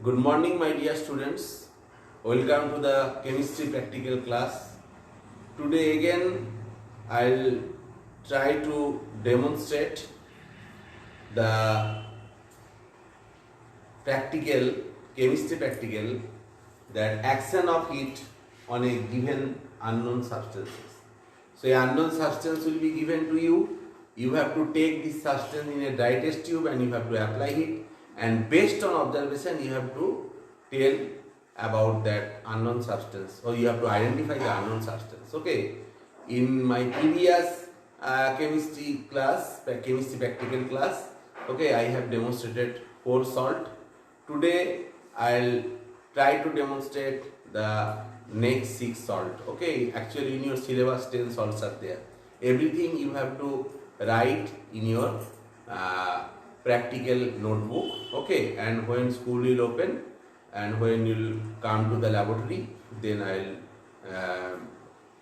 Good morning, my dear students. Welcome to the chemistry practical class. Today again, I'll try to demonstrate the practical chemistry practical that action of heat on a given unknown substances. So, a unknown substance will be given to you. You have to take this substance in a dry test tube and you have to apply it. And based on observation, you have to tell about that unknown substance, or you have to identify the unknown substance. Okay. In my previous chemistry class, chemistry practical class, okay, I have demonstrated 4 salt. Today I'll try to demonstrate the next 6 salt. Okay, actually in your syllabus 10 salts are there. Everything you have to write in your practical notebook. Okay, and when school will open and when you'll come to the laboratory, then I'll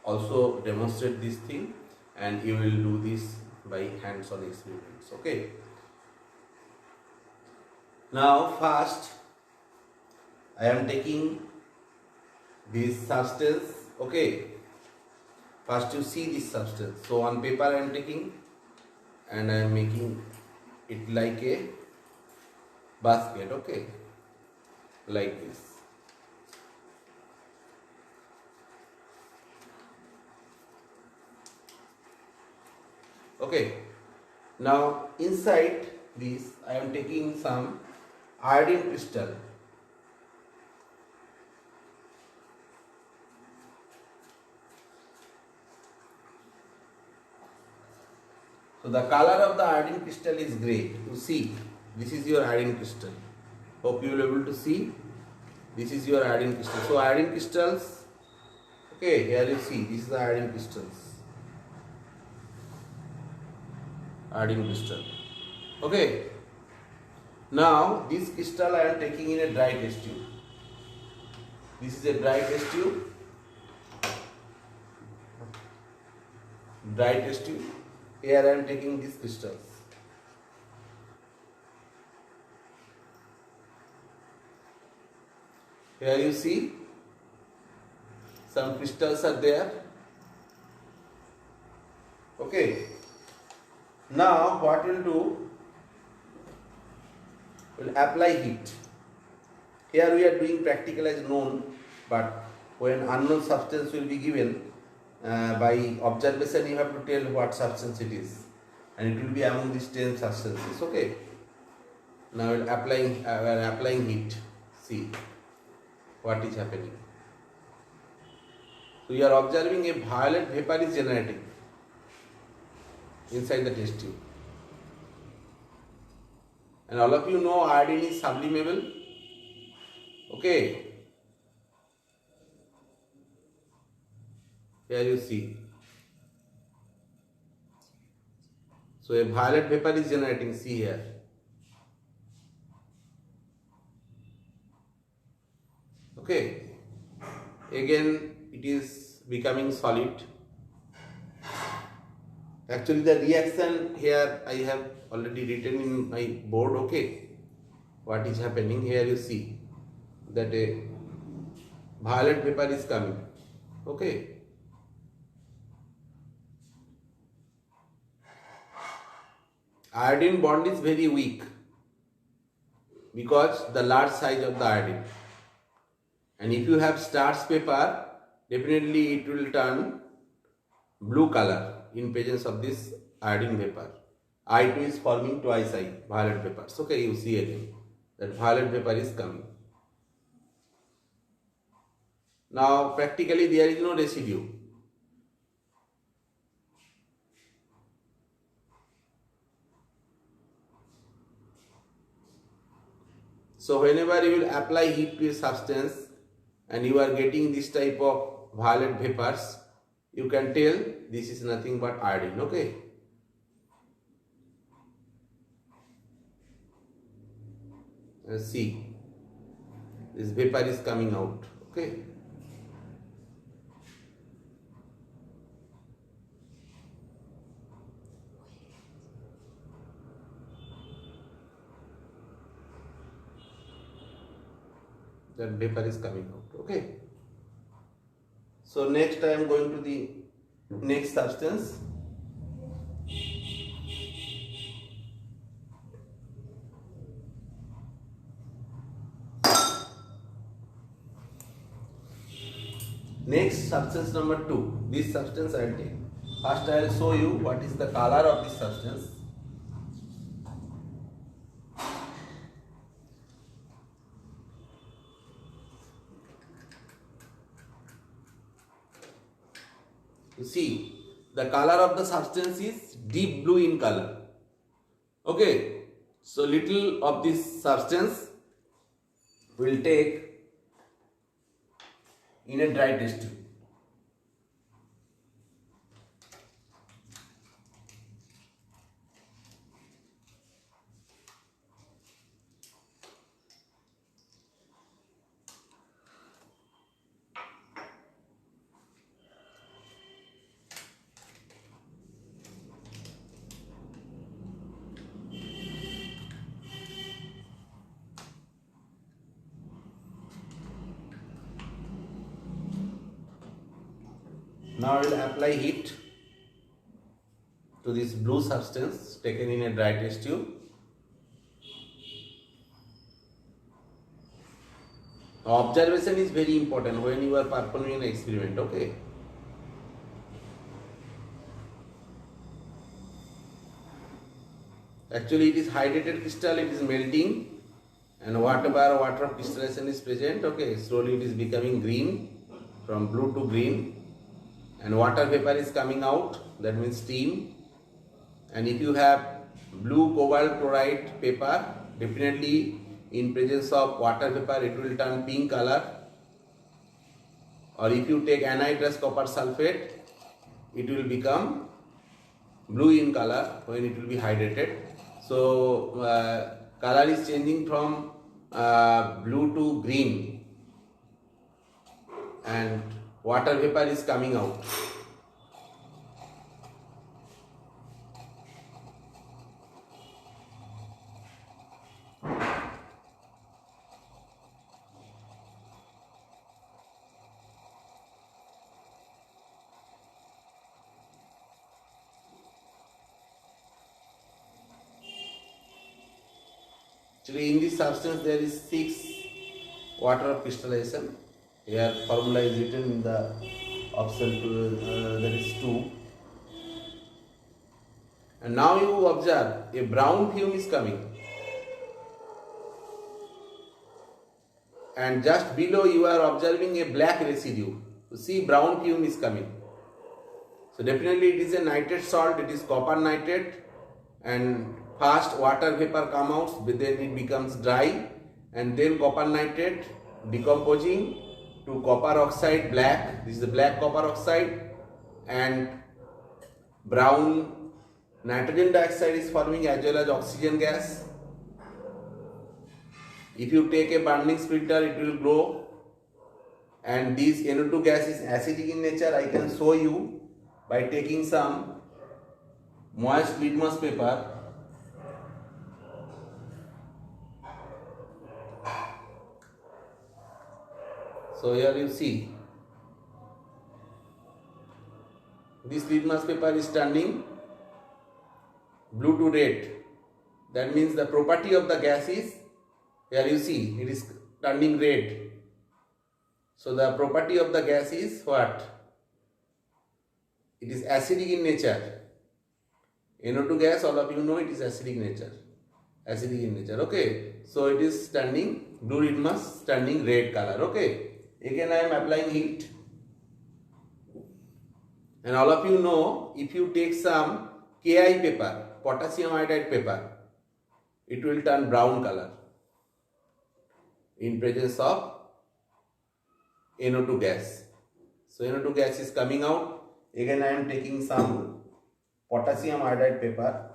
also demonstrate this thing and you will do this by hands-on experiments. Okay. Now first I am taking this substance. Okay, first you see this substance. So on paper I am taking and I am making it like a basket. Okay, like this. Okay, now inside this I am taking some iodine crystal. So the color of the iodine crystal is grey. You see, this is your iodine crystal. Hope you will be able to see. This is your iodine crystal. So iodine crystals. Okay, here you see. This is the iodine crystals. Iodine crystal. Okay. Now this crystal I am taking in a dry test tube. This is a dry test tube. Dry test tube. Here I am taking these crystals. Here you see some crystals are there. Okay. Now what we'll do, we'll apply heat. Here we are doing practical as known, but when unknown substance will be given, by observation you have to tell what substance it is, and it will be among these 10 substances. Okay. Now we are applying heat. See what is happening. So you are observing a violet vapor is generating inside the test tube, and all of you know iodine is sublimable. Okay. Here you see. So a violet vapor is generating. See here. Okay. Again it is becoming solid. Actually the reaction here I have already written in my board. Okay. What is happening here, you see that a violet vapor is coming. Okay. Iodine bond is very weak because the large size of the iodine, and if you have starch paper, definitely it will turn blue color in presence of this iodine vapor. I2 is forming twice I, violet vapors. Okay, you see again that violet vapor is coming. Now practically there is no residue. So whenever you will apply heat to a substance and you are getting this type of violet vapors, you can tell this is nothing but iodine. Okay. See, this vapor is coming out. Okay. that vapor is coming out. Okay. So next I am going to the next substance. Next substance number 2. This substance I will take. First I will show you what is the color of this substance. You see, the color of the substance is deep blue in color. Okay, so little of this substance we will take in a dry test tube. Now I will apply heat to this blue substance taken in a dry test tube. Observation is very important when you are performing an experiment. Okay. Actually, it is hydrated crystal, it is melting, and whatever water of crystallization is present, okay, slowly it is becoming green, from blue to green, and water vapor is coming out, that means steam. And if you have blue cobalt chloride paper, definitely in presence of water vapor it will turn pink color. Or if you take anhydrous copper sulfate, it will become blue in color when it will be hydrated. So color is changing from blue to green, and water vapor is coming out. Actually, in this substance there is 6 water of crystallization. Here formula is written in the option to, there is 2. And now you observe a brown fume is coming, and just below you are observing a black residue. You see, brown fume is coming. So definitely it is a nitrate salt, it is copper nitrate, and first water vapor come out, but then it becomes dry, and then copper nitrate decomposing to copper oxide black. This is the black copper oxide, and brown nitrogen dioxide is forming as well as oxygen gas. If you take a burning splitter, it will glow, and this NO2 gas is acidic in nature. I can show you by taking some moist litmus paper. So here you see, this litmus paper is turning blue to red. That means the property of the gas is, here you see, it is turning red. So the property of the gas is what? It is acidic in nature. NO2 gas, all of you know, it is acidic nature. Acidic in nature. Okay. So it is turning blue litmus, turning red color. Okay. Again I am applying heat. And all of you know, if you take some Ki paper, potassium iodide paper, it will turn brown color in presence of NO2 gas. So NO2 gas is coming out. Again I am taking some potassium iodide paper.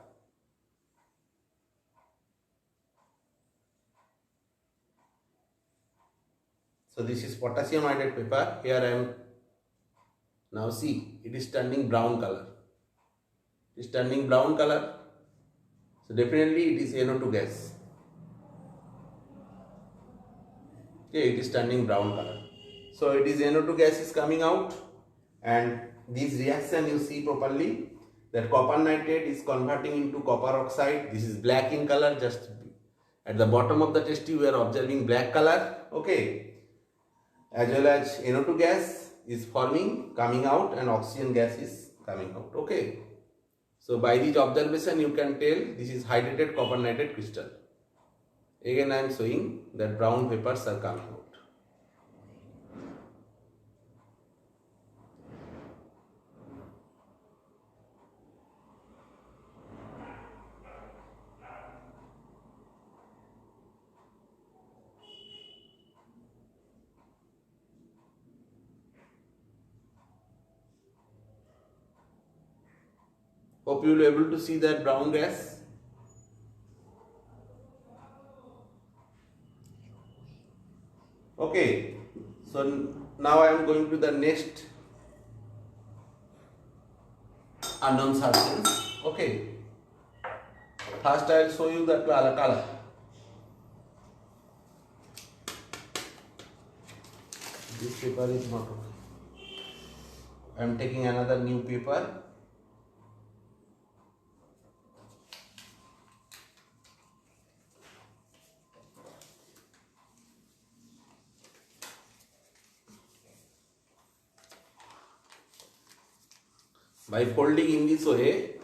So this is potassium iodide paper. Here I am, now see, it is turning brown color. It is turning brown color. So definitely it is NO2 gas. Okay, it is turning brown color. So it is NO2 gas is coming out, and this reaction you see properly that copper nitrate is converting into copper oxide. This is black in color. Just at the bottom of the test tube we are observing black color. Okay, as well as NO2 gas is forming, coming out, and oxygen gas is coming out. Okay, so by this observation you can tell this is hydrated copper nitrate crystal. Again I am showing that brown vapors are coming out. Hope you will be able to see that brown gas. Okay, so now I am going to the next unknown substance. Okay, first I will show you the color. This paper is not okay. I am taking another new paper. By folding in this way,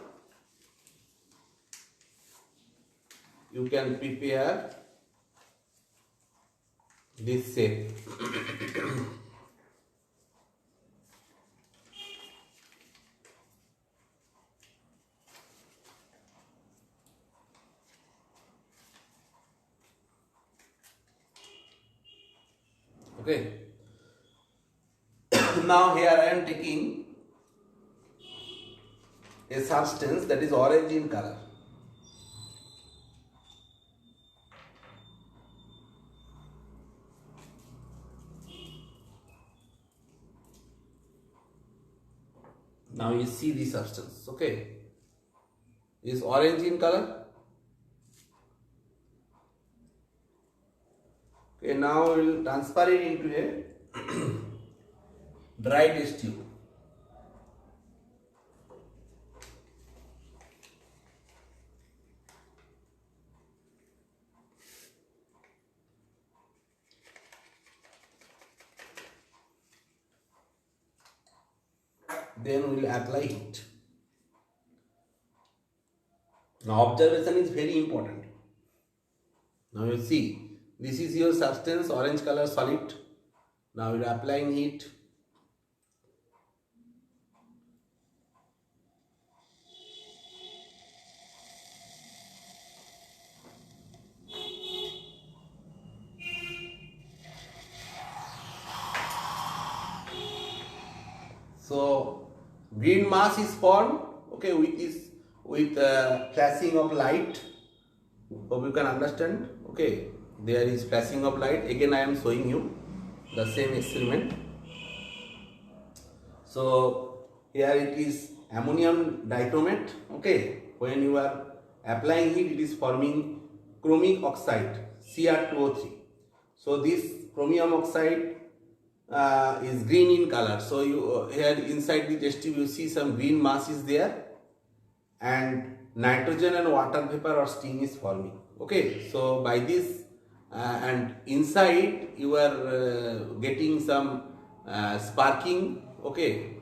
you can prepare this shape. Okay. Now here I am taking a substance that is orange in color. Now you see the substance, okay, is orange in color. Okay, now we will transfer it into a dry test tube. Then we will apply it. Now observation is very important. Now you see, this is your substance, orange color solid. Now we are applying it. So green mass is formed, okay, with flashing of light. Hope you can understand. Okay, there is flashing of light. Again I am showing you the same experiment. So here it is ammonium dichromate. Okay, when you are applying it, it is forming chromic oxide, Cr2O3. So this chromium oxide is green in color. So you here inside the test tube you see some green mass is there, and nitrogen and water vapor or steam is forming. Okay, so by this and inside you are getting some sparking. Okay,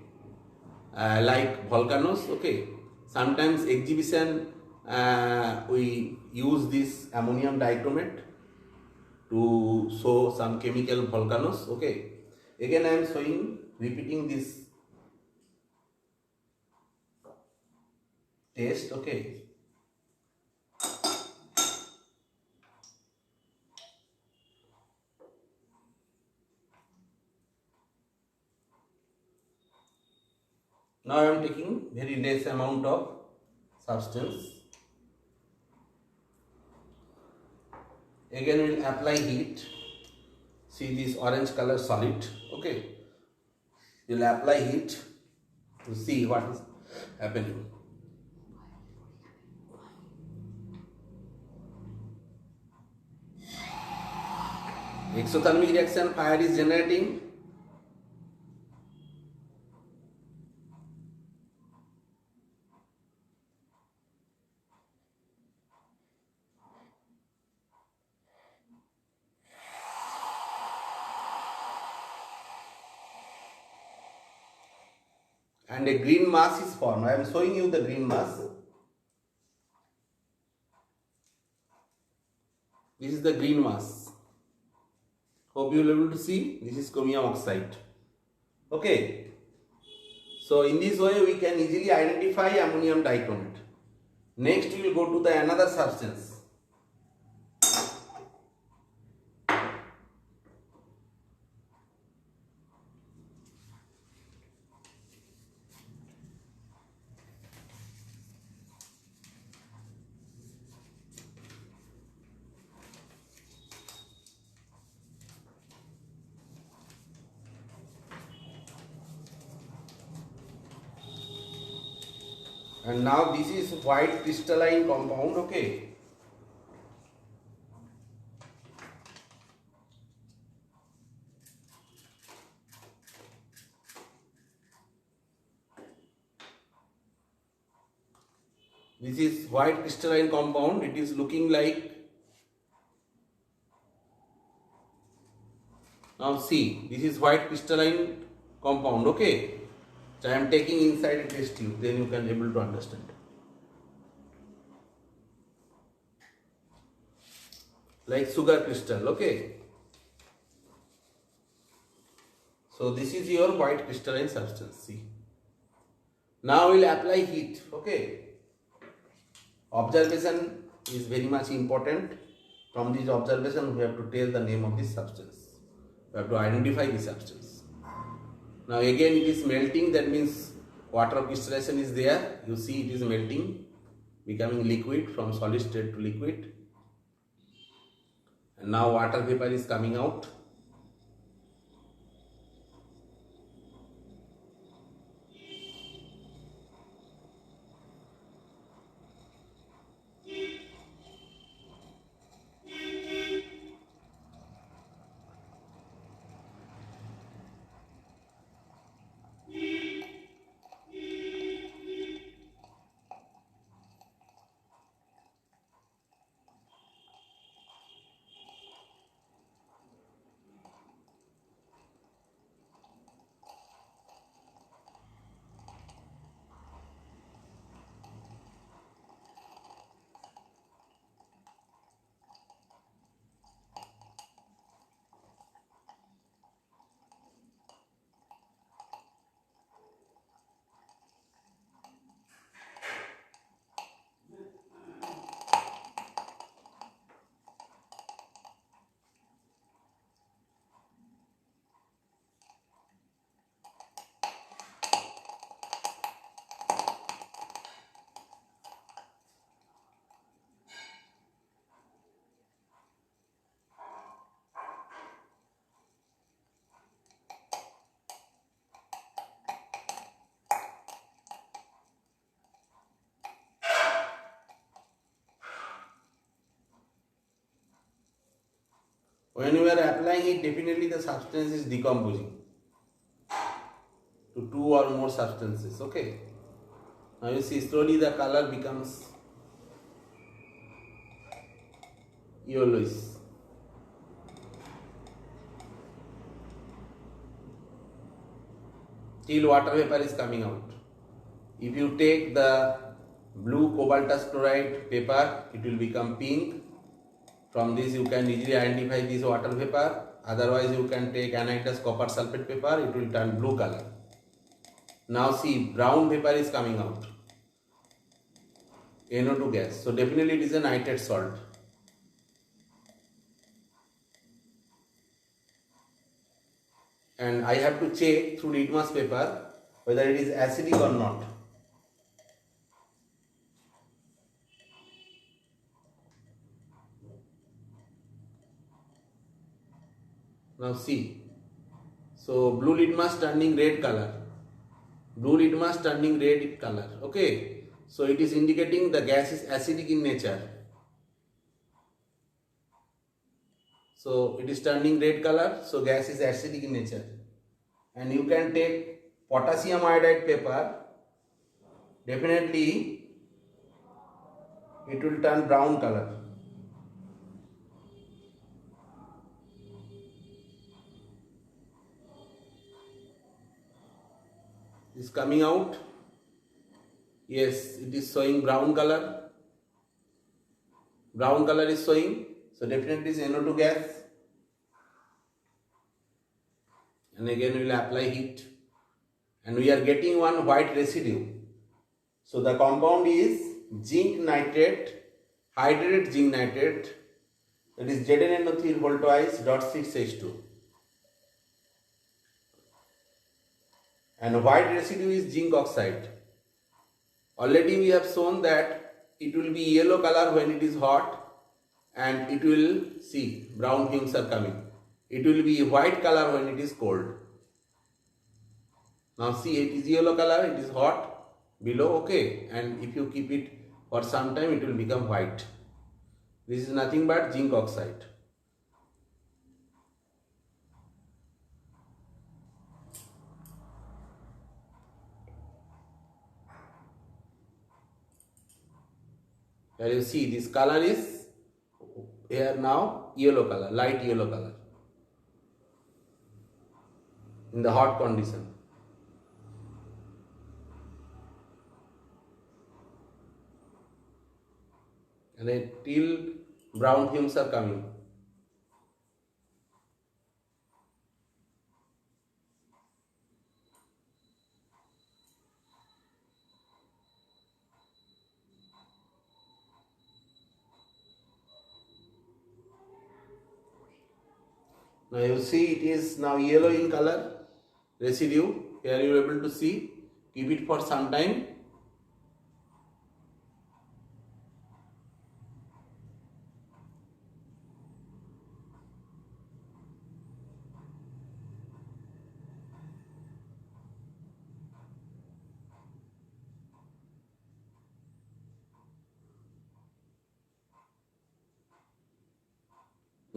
like volcanoes. Okay, sometimes exhibition we use this ammonium dichromate to show some chemical volcanoes. Okay, again I am showing, repeating this test. Okay, now I am taking very less amount of substance. Again we will apply heat. See this orange color solid. Okay, we will apply heat to see what is happening. Exothermic reaction, fire is generating. And a green mass is formed. I am showing you the green mass. This is the green mass. Hope you will be able to see. This is chromium oxide. Okay. So in this way we can easily identify ammonium dichromate. Next we will go to the another substance. And now this is white crystalline compound, okay. This is white crystalline compound. It is looking like, now see, this is white crystalline compound, okay. So I am taking inside a test tube, then you can able to understand. Like sugar crystal, okay. So this is your white crystalline substance, see. Now we will apply heat, okay. Observation is very much important. From this observation we have to tell the name of this substance. We have to identify the substance. Now again it is melting, that means water crystallization is there. You see it is melting, becoming liquid, from solid state to liquid. And now water vapor is coming out. When you are applying it, definitely the substance is decomposing to two or more substances, okay. Now you see slowly the color becomes yellowish. Till water vapor is coming out. If you take the blue cobaltous chloride paper, it will become pink. From this you can easily identify this water vapor. Otherwise you can take anhydrous copper sulfate paper, it will turn blue color. Now see, brown vapor is coming out, NO2 gas. So definitely it is a nitrate salt. And I have to check through litmus paper whether it is acidic or not. Now see, so blue litmus turning red color, blue litmus turning red color, okay. So it is indicating the gas is acidic in nature. So it is turning red color, so gas is acidic in nature. And you can take potassium iodide paper, definitely it will turn brown color. Is coming out. Yes, it is showing brown color. Brown color is showing, so definitely is NO2 gas. And again we will apply heat, and we are getting one white residue. So the compound is zinc nitrate, hydrated zinc nitrate, that is ZnNO3 whole twice .6H2. And white residue is zinc oxide. Already we have shown that it will be yellow color when it is hot, and it will see brown fumes are coming. It will be white color when it is cold. Now see, it is yellow color, it is hot below, okay, and if you keep it for some time it will become white. This is nothing but zinc oxide. Here you see this color is here now yellow color, light yellow color in the hot condition. And then till brown fumes are coming. Now you see it is now yellow in color residue. Here you are able to see. Keep it for some time.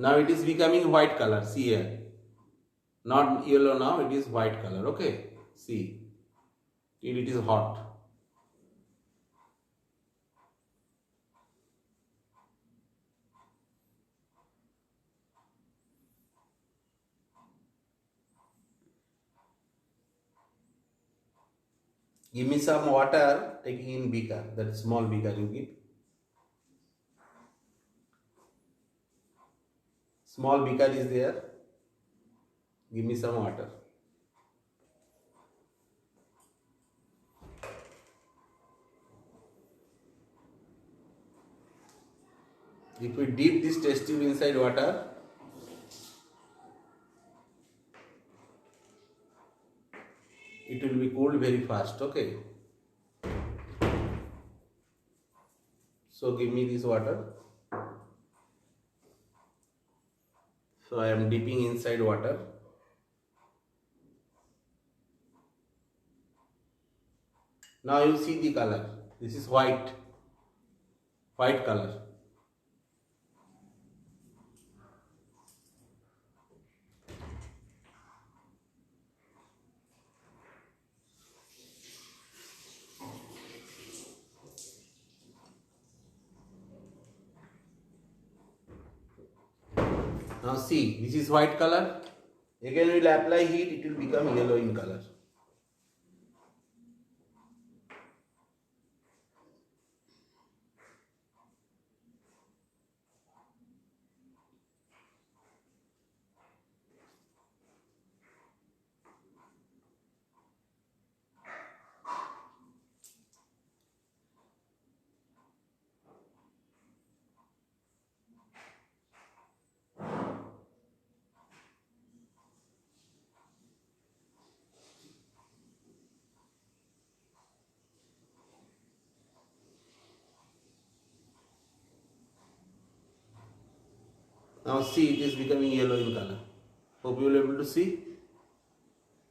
Now it is becoming white color. See here. Not yellow now, it is white color. Okay. See. Till it is hot. Give me some water, taking in beaker, that small beaker you give. Small beaker is there. Give me some water. If we dip this test tube inside water, it will be cooled very fast, okay? So give me this water. So I am dipping inside water. Now you see the color. This is white color. Now see, this is white color. Again we will apply heat, it will become yellow in color. Now see, it is becoming yellow in color. Hope you will be able to see.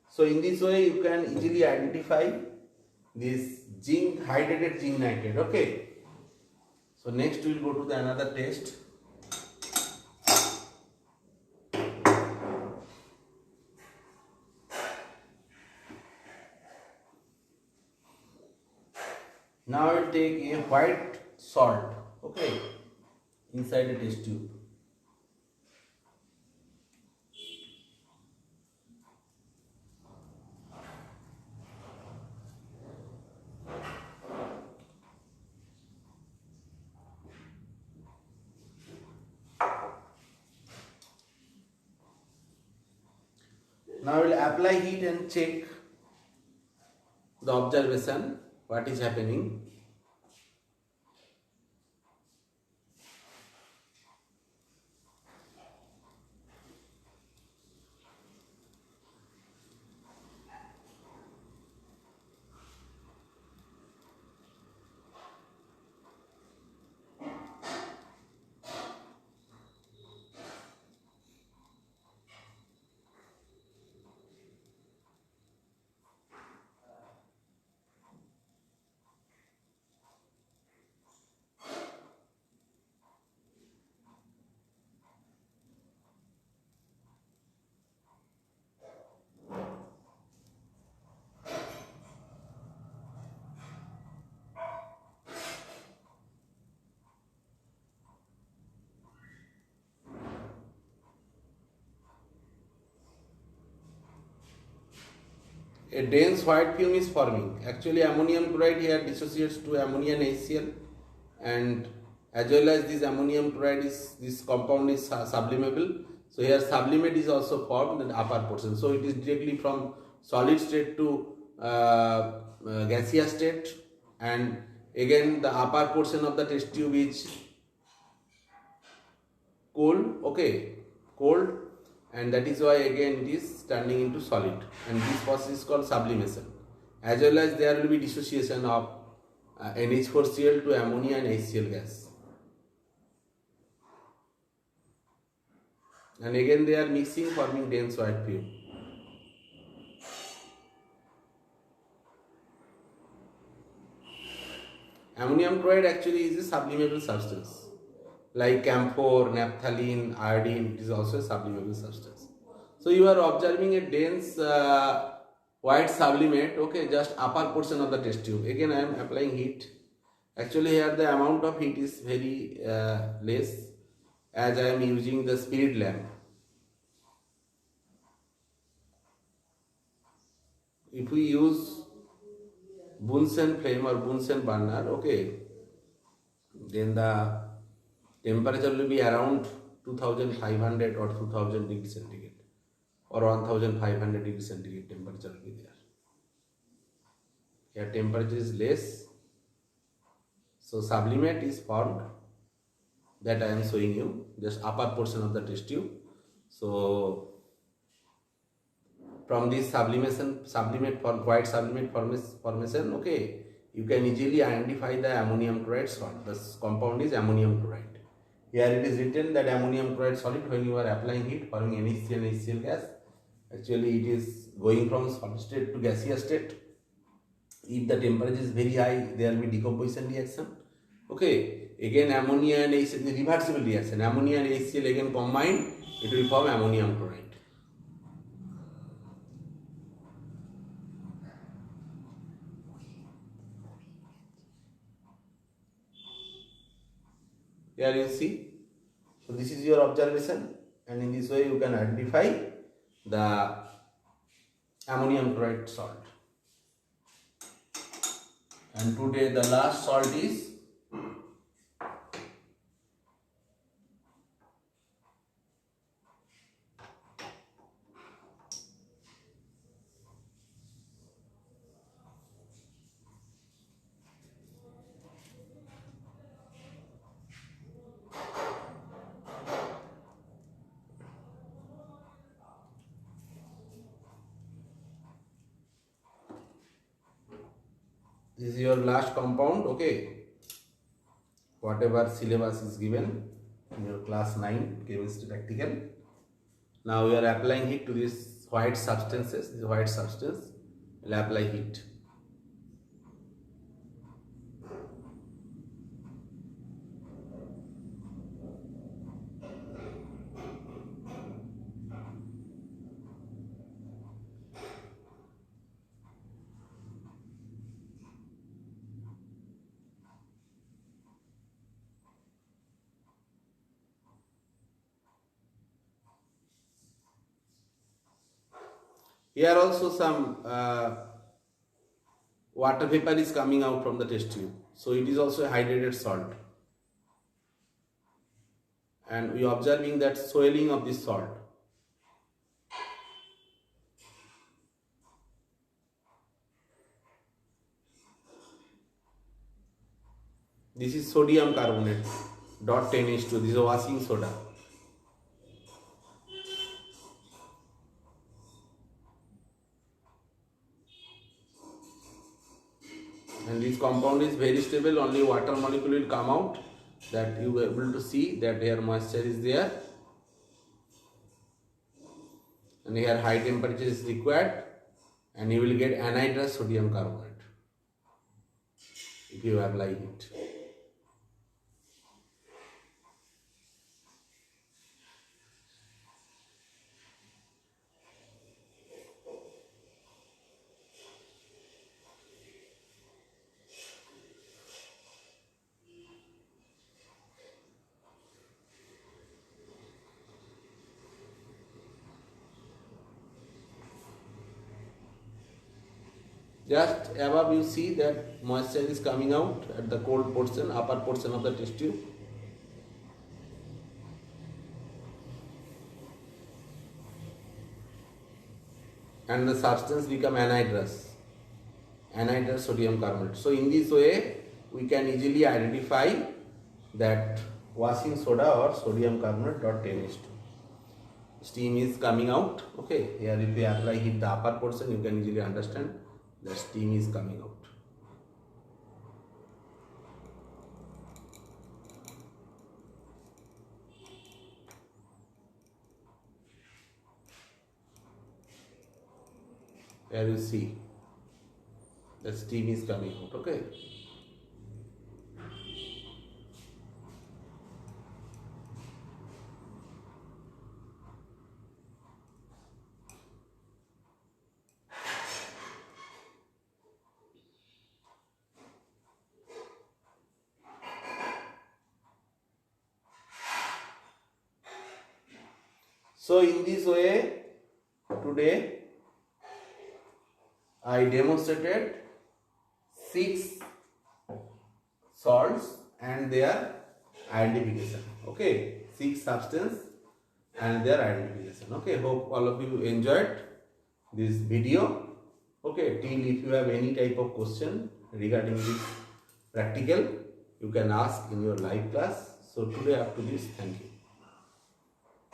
So in this way you can easily identify this zinc, hydrated zinc nitrate. Okay. So next we will go to the another test. Now I will take a white salt, okay, inside a test tube. Now I will apply heat and check the observation, what is happening. A dense white film is forming. Actually, ammonium chloride here dissociates to ammonia and HCl, and as well as this ammonium chloride is, this compound is sublimable. So here sublimate is also formed in the upper portion. So it is directly from solid state to gaseous state, and again the upper portion of the test tube is cold, okay, cold, and that is why again it is turning into solid, and this process is called sublimation. As well as there will be dissociation of NH4Cl to ammonia and HCl gas, and again they are mixing, forming dense white film. Ammonium chloride actually is a sublimable substance. Like camphor, naphthalene, iodine, it is also a sublimable substance. So you are observing a dense white sublimate, okay, just upper portion of the test tube. Again I am applying heat. Actually here the amount of heat is very less, as I am using the spirit lamp. If we use Bunsen flame or Bunsen burner, okay, then the temperature will be around 2500 or 2000 degrees centigrade or 1500 degrees centigrade temperature will be there. Here temperature is less, so sublimate is formed, that I am showing you, just upper portion of the test tube. So from this sublimate for white sublimate formation, okay, you can easily identify the ammonium chloride salt. The compound is ammonium chloride. Here it is written that ammonium chloride solid, when you are applying heat, forming NaCl and HCl gas, actually it is going from solid state to gaseous state. If the temperature is very high, there will be decomposition reaction. Okay, again ammonia and HCl, the reversible reaction, ammonia and HCl again combined, it will form ammonium chloride. Here you see, so this is your observation, and in this way you can identify the ammonium chloride salt. And today the last salt is this is your last compound, okay, whatever syllabus is given in your class 9 chemistry practical. Now we are applying heat to these white substances. This white substance will apply heat. Here also some water vapor is coming out from the test tube. So it is also a hydrated salt. And we are observing that swelling of this salt. This is sodium carbonate, dot 10H2. This is a washing soda. And this compound is very stable, only water molecule will come out, that you will be able to see that here moisture is there. And here high temperature is required, and you will get anhydrous sodium carbonate if you apply it. Just above you see that moisture is coming out at the cold portion, upper portion of the test tube. And the substance become anhydrous sodium carbonate. So in this way we can easily identify that washing soda or sodium carbonate dot 10H2. Steam is coming out. Okay, here if you apply hit the upper portion, you can easily understand the steam is coming out. Here you see the steam is coming out. Okay. So in this way, today I demonstrated 6 salts and their identification. Okay, 6 substances and their identification. Okay, hope all of you enjoyed this video. Okay, till if you have any type of question regarding this practical, you can ask in your live class. So today up to this, thank you.